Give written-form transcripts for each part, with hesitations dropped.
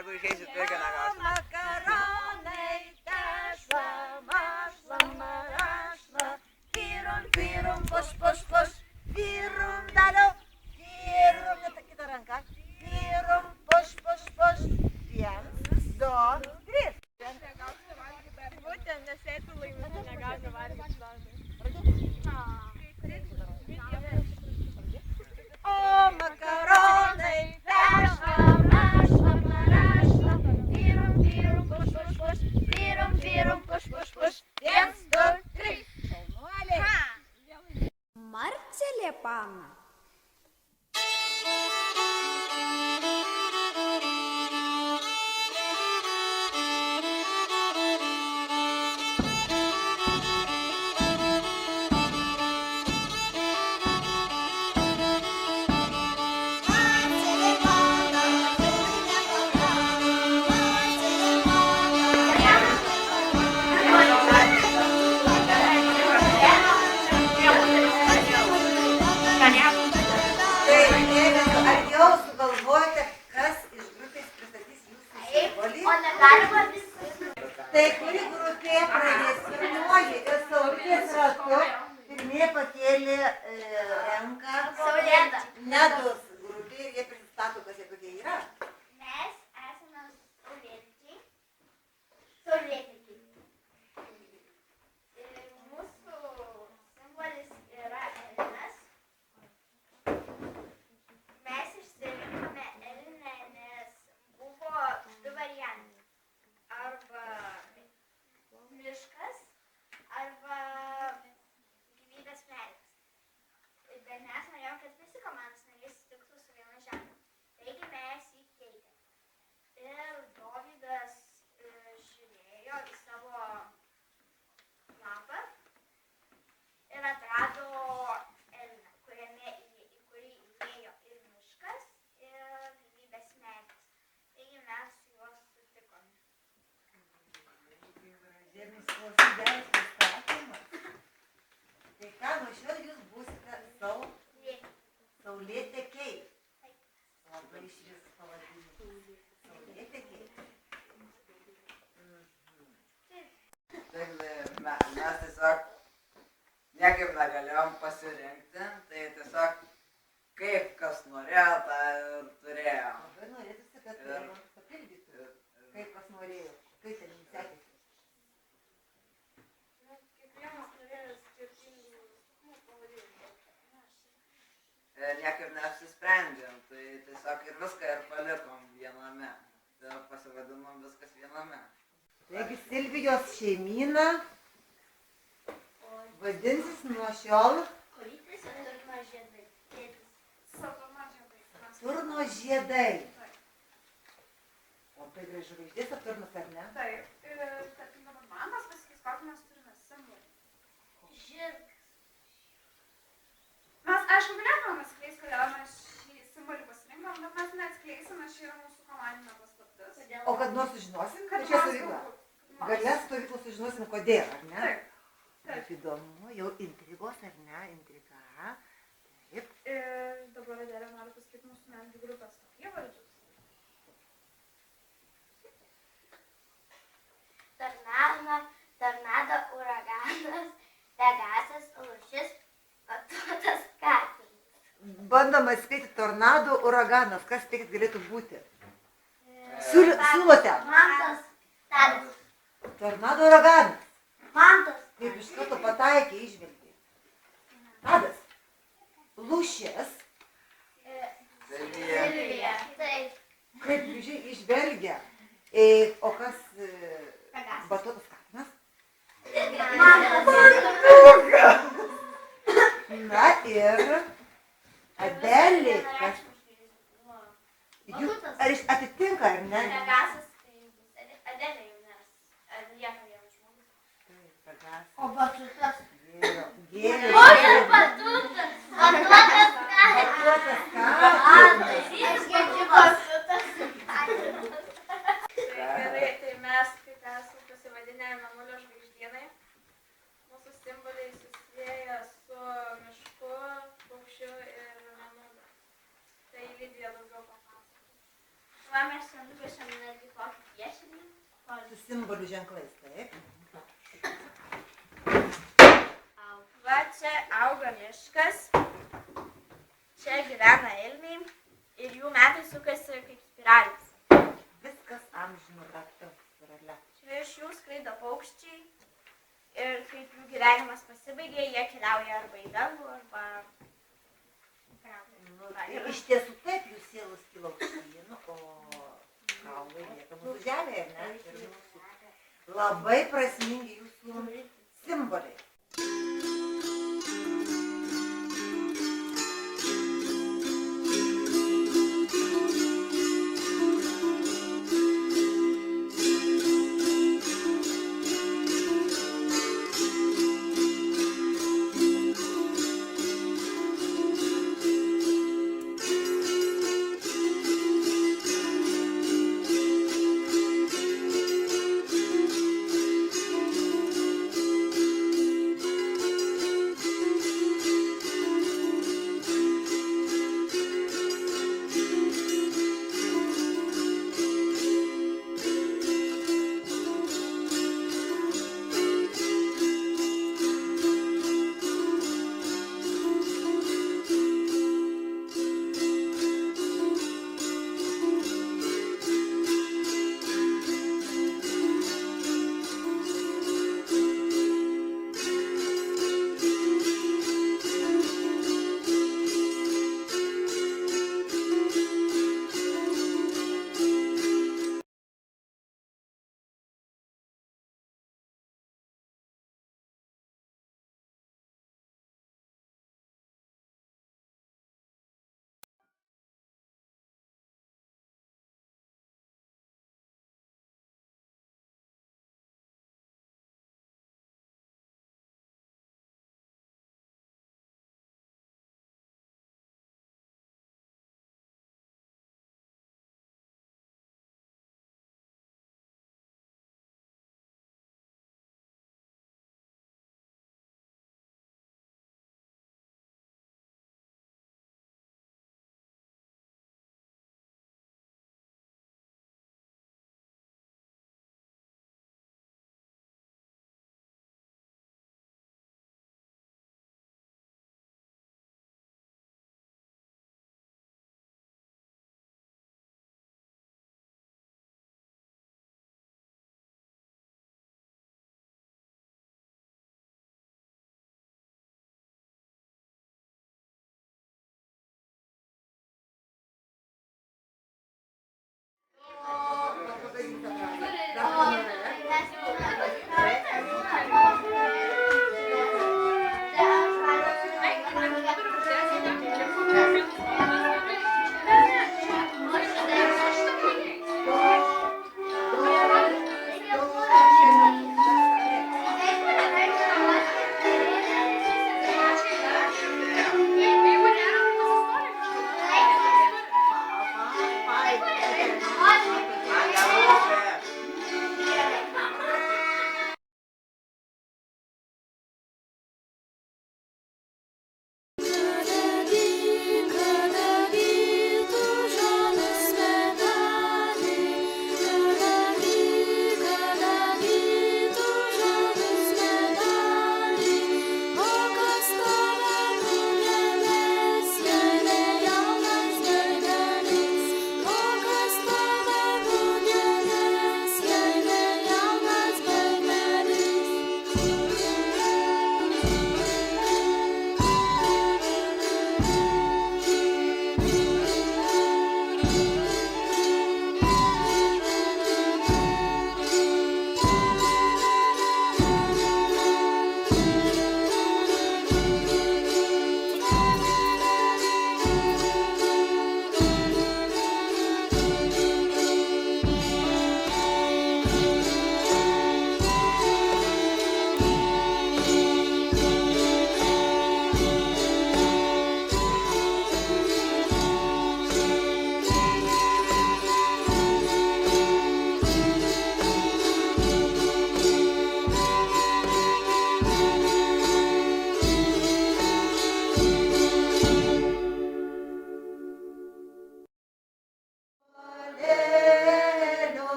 jeigu išeisi, tu irgi negausi. Makaronai, tešla, mašla, marašla, pirum, puš, pirum, daliau, pirum, net kita ranka, pirum, puš, 1, 2, 3. Būtent nesėti laimėti negauni valgyti žodžiai. O makaronai, tešla, mašla, marašla, pirum, puš, 1, 2, 3. Šaunuoliai. Marcelė pana. Tai kuri grupė pradės pirmoji ir Saulės ratu pirmie pakėlė ranką Nedos grupė ir jie pristato, kas jie tokie yra. Mes esame saulėtekiai. Mūsų simbolis yra elnias. Mes išsirinkome elnią, nes buvo 2 variantai. Arba miškas, arba gyvybės medis. Bet mes norėjom, kad visi komandos nariai sutiktų su viena žemė. Taigi mes jį keitėme. Ir Dovydas žiūrėjo į savo lapą ir atrado elnią, į kurį įėjo ir miškas, ir gyvybės medis. Taigi mes su juo sutikome. Žemės klausydajas pristatymas. Tai ką, nuo šiol jūs būsite saulėtekiai. Labai išvis pavadinimas. Saulėtekiai. Mes tiesiog niekaip negalėjom pasirinkti, tai tiesiog kaip kas norėjo, tą ir turėjo. Labai norėtųsi, kad papildytų, kaip kas norėjo, kaip ten jums sekėsi. Kiekvienas turėjo skirtingų pavadinimų. Niekaip neapsisprendėm, tai tiesiog ir viską ir palikom viename. Tai pasivadinom viskas viename. Taigi Silvijos šeimyna vadinsis nuo šiol Kolytės ir turno žiedai. Saturno žiedai. O tai gražu žvaigždės Saturnas, ar ne? Taip. Ir tarkim dabar mamas pasakys, kokį mes turime simbolį. Žirgas. Mes, aišku, galėtume atskleisti, kodėl mes šį simbolį pasirinkom, bet mes neatskleisime, čia yra mūsų komandinė paslaptis. O kad nors sužinosim, kad čia stovykla. Gale stovyklų sužinosim, kodėl, ar ne? Taip. Taip įdomu, jau intrigos, ar ne? Intriga. Taip. Ir dabar Adelė noriu pasakyti mūsų netgi grupės įvardžius. Tornado, uraganas, Pegasas, lūšis, patuotas katinas. Bandom atspėti tornado, uraganas. Kas spėkit galėtų būti? Siūlote. Mantas. Tadas. Tornado, uraganas. Mantas. Kaip iš karto pataikė, išvelgė. Tadas. Lūšis. Silvija. Taip. Kaip išvelgia. O kas batuotas katinas? Mantas. Na ir Adelė. Ar atitinka, ar ne? Pegasas. Adelė jau nes. Lieka vienas žmogus. O batutas. Gėlė. Batutas. Batuotas katinas. Batuotas Aš girdžiu batutas. Gerai, tai mes, kaip esame pasivadinę Mėnulio žvaigždynai, mūsų simboliai susieja su mišku, paukščiu ir mėnuliu. Tai Lidija daugiau papasakos. Va, mes ten nupiešėm netgi tokį piešinį. Su simbolių ženklais, taip? Va čia auga miškas, čia gyvena elniai ir jų metai sukasi kaip spiralės. Viskas amžinų ratu, spirale. Čia iš jų skraido paukščiai ir kaip jų gyvenimas pasibaigė, jie keliauja arba į dangų, arba... Nu, tai iš tiesų taip, jų sielos kilo aukštyn, o kaulai lieka mūsų žemėje, ne? Ir mūsų labai prasmingi jūsų simboliai.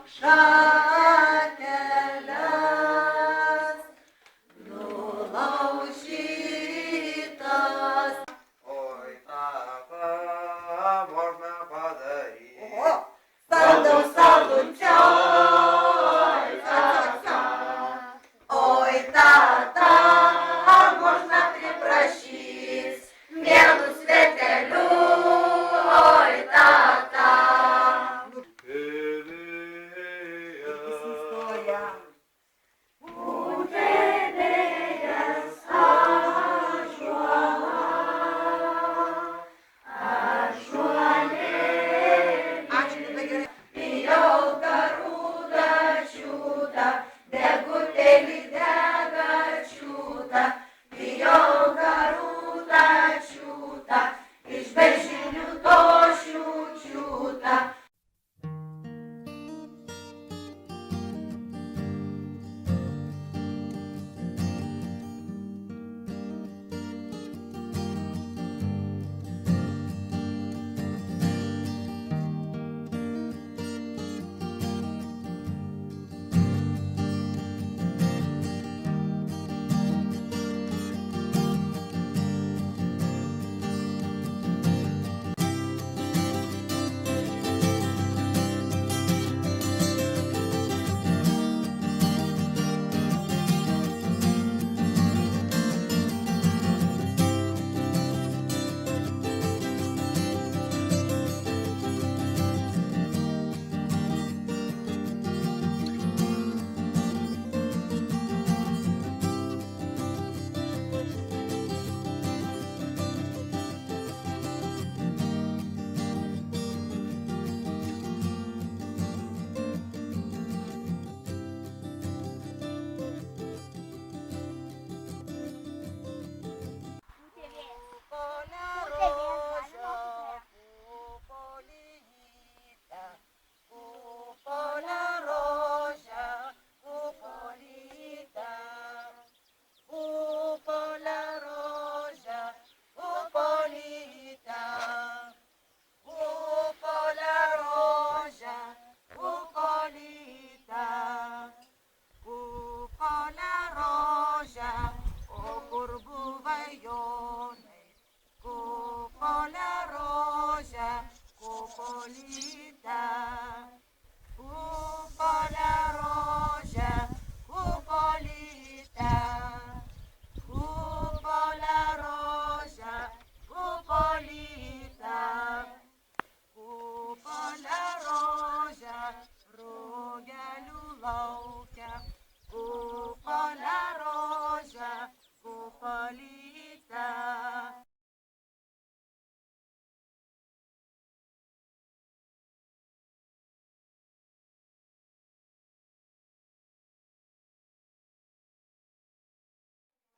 šakeles, nulaužytas. Oi, tą można padaryti. Oho, saldau, saldum, cioj, oi, tata, можно припросить mielų svetelių, oi, tata. Sustoja. Užėdėjęs ąžuolą, ąžuolėlį. Ačiū, labai gerai. Bijau garudą čiūtą, degutėlį dega čiūtą. Bijau garudą čiūtą, iš beržinių tošių čiūtą.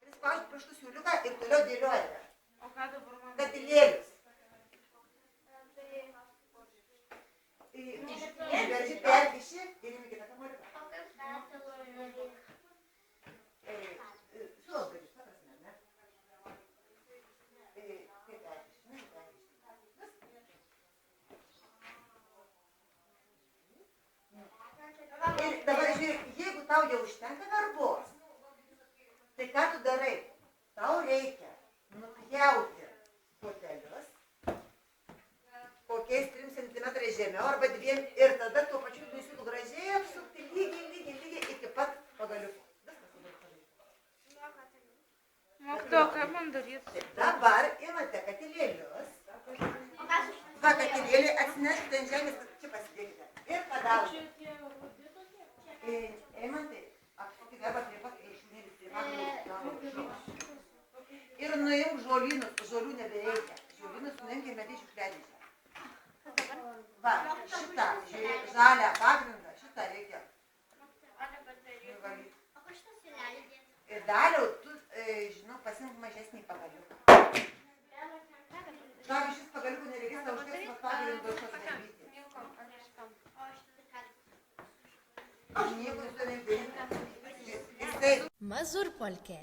Prispaudžiu pirštų siūliuką ir toliau dėliojate. O ką dabar man? Katilėlius. Užverži perkiši ir imi kitą kamuoliuką. O kaip katilų reikia? Siūlos darys, paprasme, ne? Kaip perkiši, ne? Ir dabar žiūrėk, jeigu tau jau užtenka darbos, tai ką tu darai? Tau reikia nupjauti potelius kokiais 3 cm žemiau arba 2 ir tada tuo pačiu nusiūtų gražiai apsukti lygiai iki pat pagaliukų. Viskas dabar padaryta. Mokytoja, kaip man daryti? Dabar imate katilėlius. Va katilėlį atsineškite ant žemės, čia pasidėkite. Ir padaužite. Eimantai, apsukti verbą prie pat šunėlis, prie magnų. Ir nuimk žolynus, žolių nebereikia. Žolynus nuimk ir metai šiukšliadėžę. Va, šitą, žalią pagrindą, šitą reikia. Ir daliau, tu, žinau, pasimk mažesnį pagaliuką. Žinok, šis pagaliukų nereikės, tau užteks nuo pagrindo šios darbyti. Aš nieko su tavim daryti. Mazurpolkė.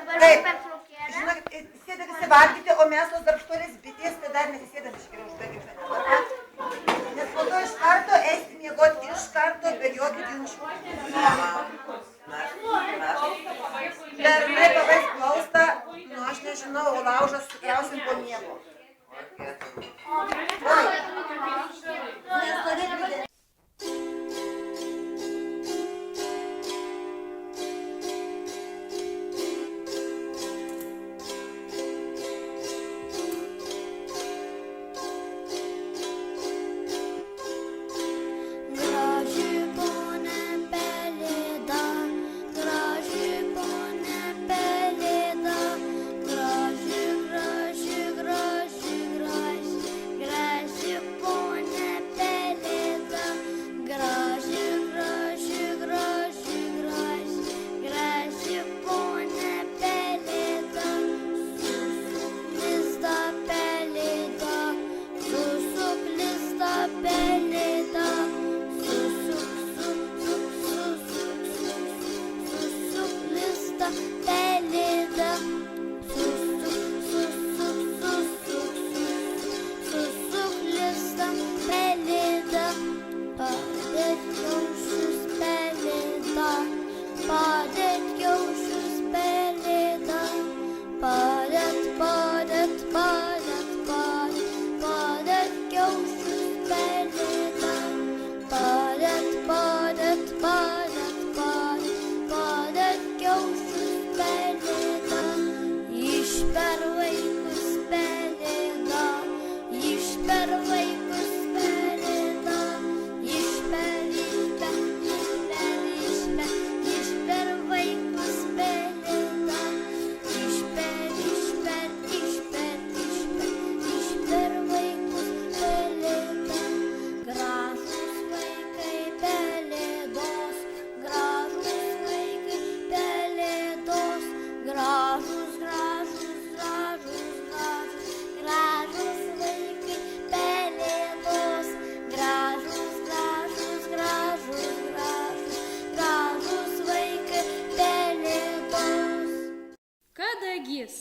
Dabar Taip. pertraukėlė. Žinokit, sėda visi valgyti, o mes tos darbštolės bitės, tai dar nesisėdam iš geriau užbėgime. Nes po to iš karto eisim miegoti, iš karto be jokių ginčių. Bernai pabaigs plaustą, nu aš nežinau, o laužas sukrausim po miego. Oi, nestovėk vidė. Graži ponia pelėda, graži ponia pelėda, graži, graži, graži, graži, graži ponia pelėda, graži, graži, graži, graži, graži ponia pelėda, susuk lizdą pelėda, susuk lizdą pelėda, susuk lizdą pelėda, padėt kiaušus pelėda, padėt kiaušus pelėda, padėt, padėt, padėt, padėt, padėt kiaušus pelėda, padėt, padėt, padėt, padėt, padėt kiaušus pelėda, išper vaikus pelėda, išper vaikus pelėda, išper, išper, išper, išper, išper vaikus pelėda, išper, išper, išper, išper, išper vaikus pelėda, gražūs vaikai pelėdos, gražūs vaikai pelėdos, gražūs, gražūs, gražūs, gražūs, gražūs vaikai pelėdos, gražūs, gražūs, gražūs, gražūs, gražūs vaikai pelėdos. Kadagys.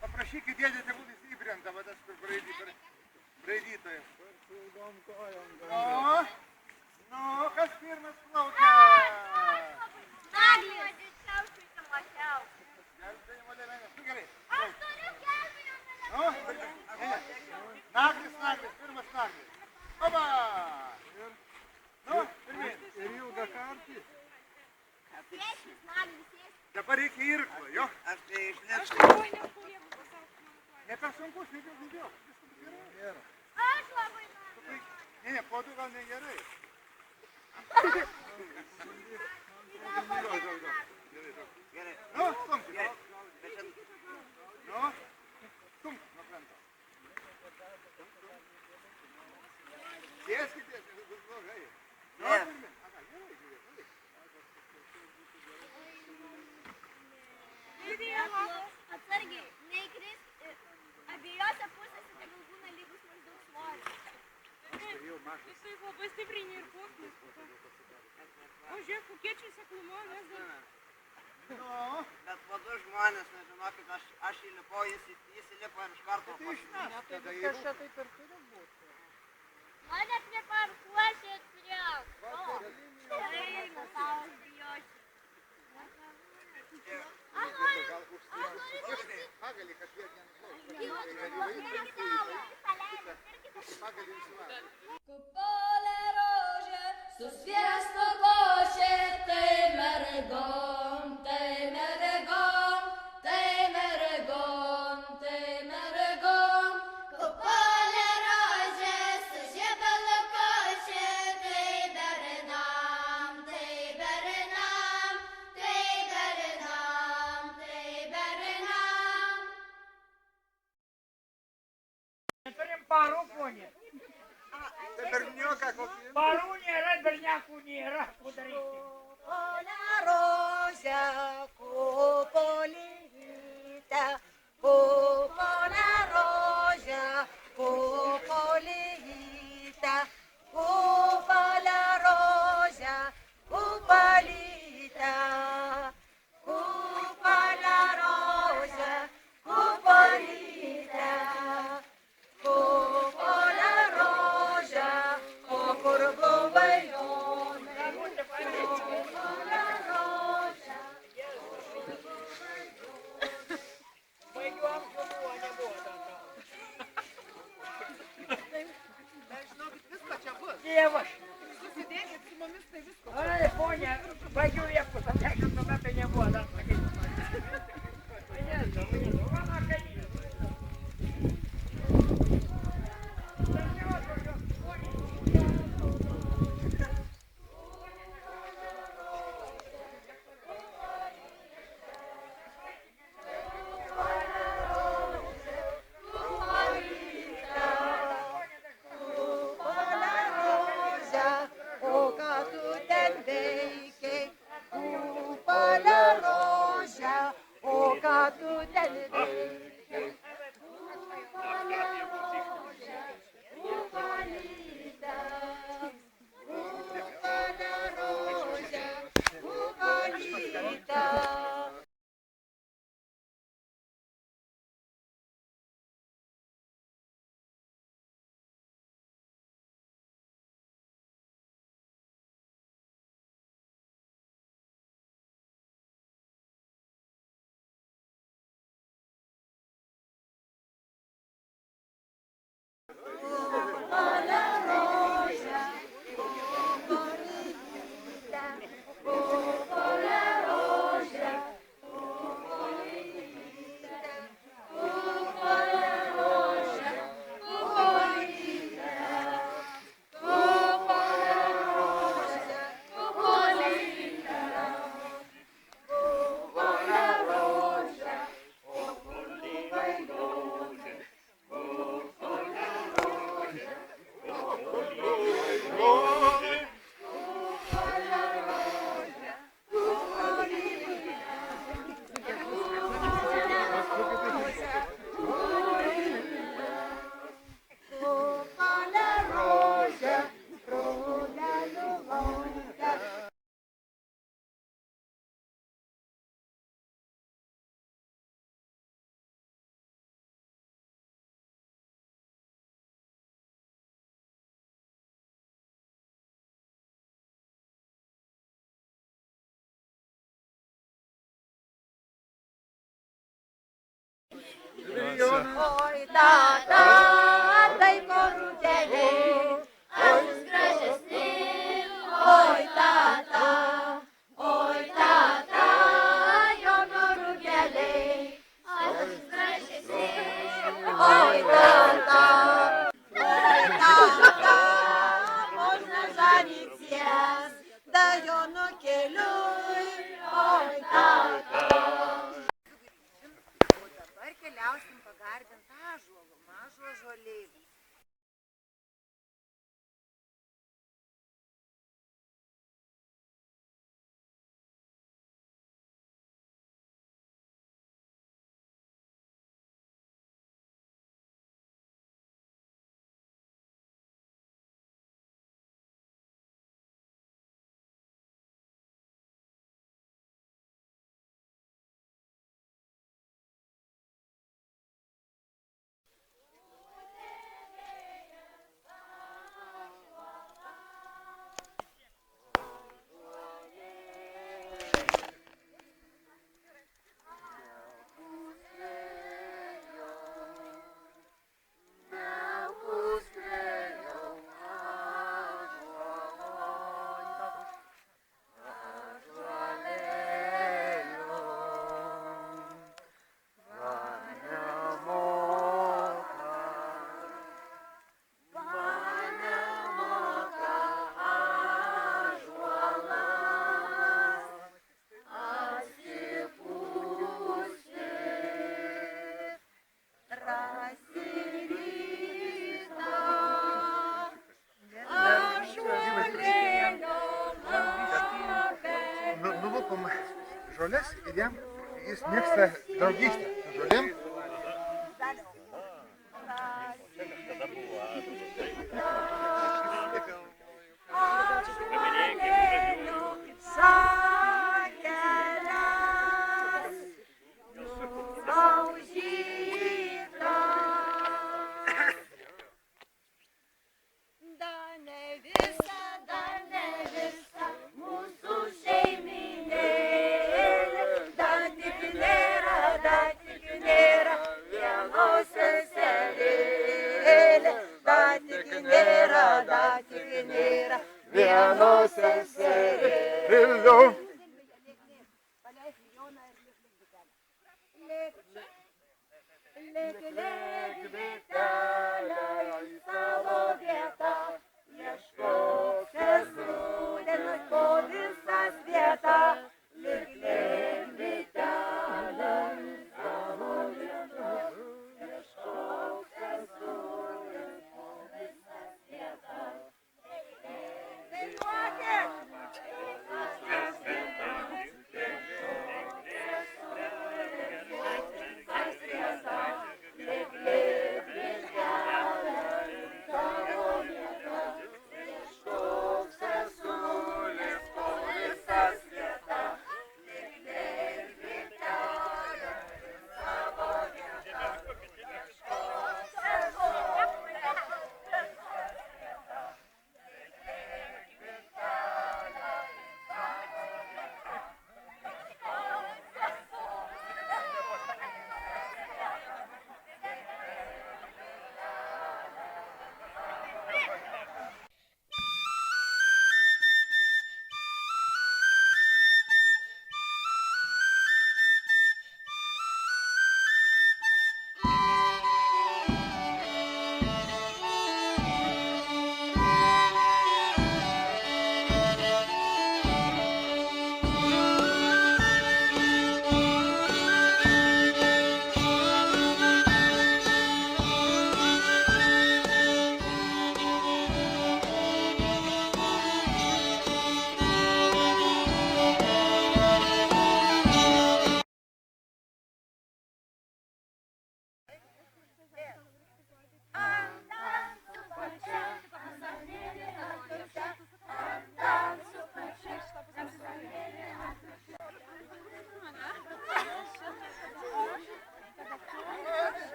Paprašykit dėdė, tegul jis įbrenda, va tas kur braidytojas. Nu, kas pirmas? Sėskis, Nagli, sėskis. Dabar reikia irklo, jo? Aš tai išlipsiu. Ne per sunkus, nebijok. Viskas gerai. Aš labai noriu. Ne, puodų gal negerai. Gerai. Nu, stumk. Gerai. Bet čia Nu, stumk nuo krento. Sėskitės, bus blogai. Nu, Ne. pirmin. Aha, gerai, žiūrėk. Atsargiai, neįkris abiejose pusėse, tegul būna lygus maždaug svoris. Jisai labai stipriai neirkuoklis. O žiūrėk, kokie čia seklumo, mes dar... Nu, Bet po du žmonės, nežinokit, aš įlipau, jis įlipo ir iš karto tai išmes tada į rūką. Mane prie parkuosi atpirėk. Eina, tau bijosi. Aš noriu Pagalį, kad jie Kupole rože su sviesto koše, tai mergom, tai mergom, tai mergom, tai mergom. Kupole rože su žiebalo koše, tai bernam, tai bernam, tai bernam, tai bernam. Turim parų, ponė. Tai berniuką kokį. Parų nėra, berniakų nėra. Padaryti. Kupole rože, kupolyte, kupole rože, kupolyte, kupole rože, kupolyte, kupole rože, kupolyte, kupole rože, o kur buvai Jonai, kupole rože. Baigiu amžių buvo, nebuvo dar to. Dievas. Susidėkit su mumis, tai visko. Ai, ponė, baigiu liepus, ateikiu tuomet, tai nebuvo dar sakyti. Jėzau, mano kaimynė. Kupole rože, o ką tu ten veikei? Kupole rože, o ką tu ten veikei? Kupole rože, kupolyte, kupole rože, kupolyte. Kupole rože, kupolyte, kupole rože, kupolyte, kupole rože, kupolyte, kupole rože, kupolyte, kupole rože, kupole rože, brolelių lauke. Oi, tata, tai koruteliai, ar jūs gražesni? Oi, tata, oi, tata. panicės, da jo nukeliui, oi tata. O dabar keliausim pagardint ąžuolų, mažo ąžuolėlį. Nulukom žolės ir jis mėgsta draugystę su žolėm. Oh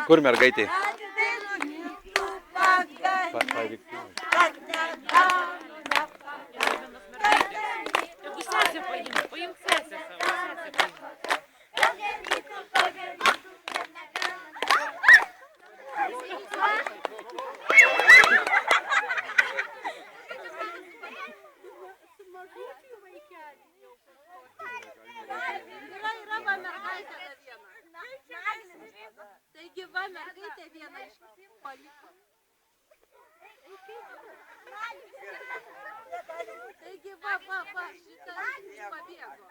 Kur mergaitė? Jeigu sesė paimk sesę savo. Yra va mergaitė viena. Taigi va mergaitė viena iš visų paliko. Taigi va, šitas pabėgo.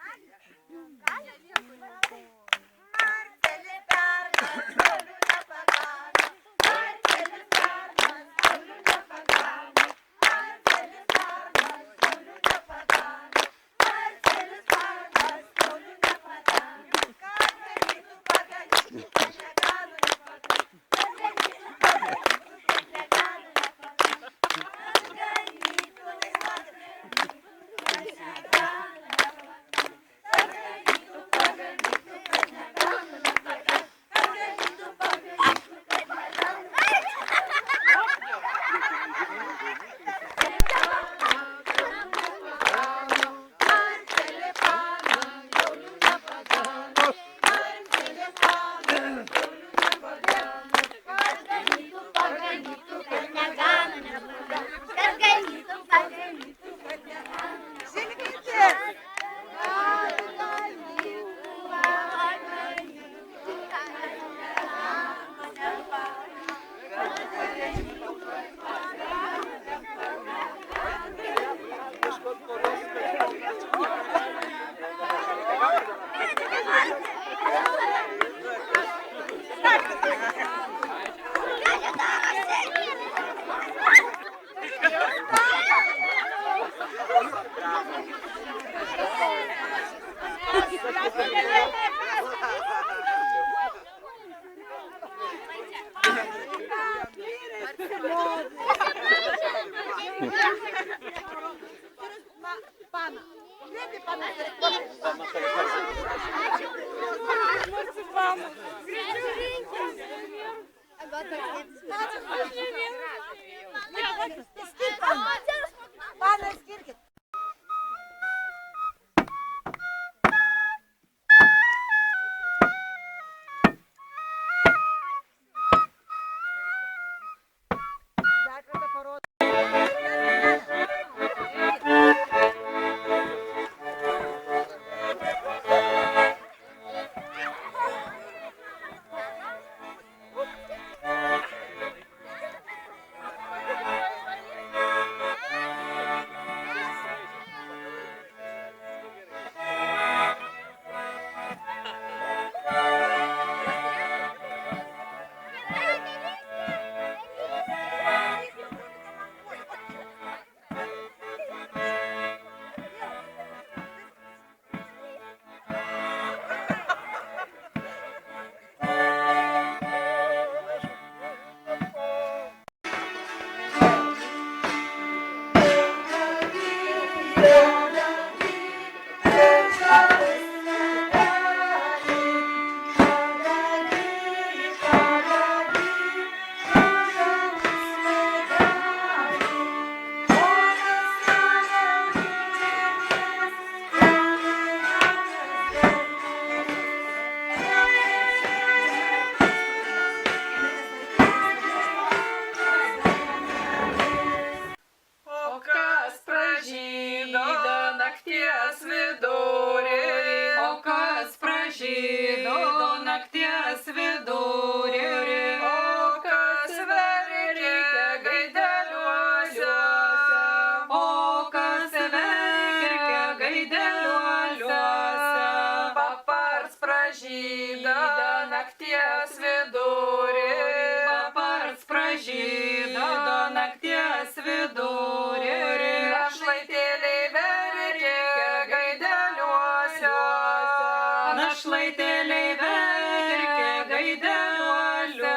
Našlaitėliai verkia gaideliuose,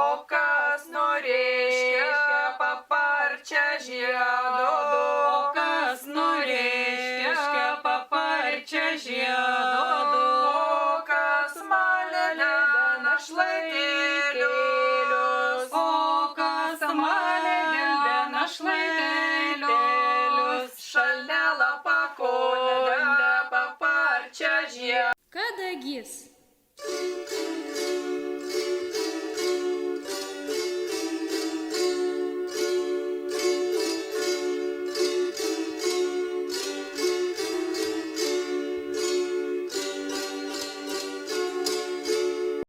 o kas norėškia paparčia žiedo, o kas norėškia paparčia žiedo, o kas malelę obuolys.